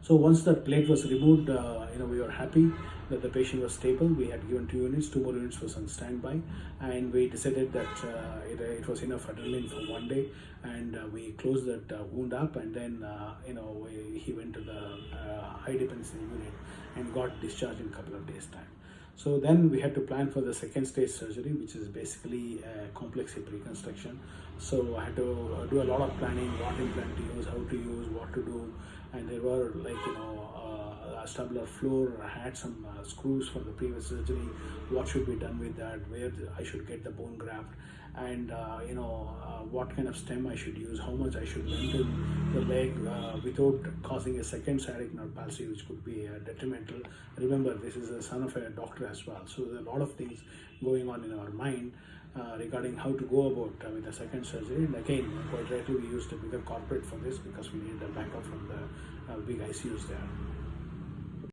So once the plate was removed, we were happy that the patient was stable. We had given 2 units, 2 more units was on standby, and we decided that it was enough adrenaline for one day, and we closed that wound up, and then he went to the high dependency unit and got discharged in a couple of days' time. So then we had to plan for the second stage surgery, which is basically a complex hip reconstruction. So I had to do a lot of planning, what implant to use, how to use, what to do, and there were a stabular floor. I had some screws from the previous surgery. What should be done with that? Where I should get the bone graft, and what kind of stem I should use, how much I should lengthen the leg without causing a second sciatic nerve palsy, which could be detrimental. Remember, this is a son of a doctor as well, so there are a lot of things going on in our mind regarding how to go about with the second surgery. And again, quite rightly, we used a bigger corporate for this because we needed a backup from the big ICUs there.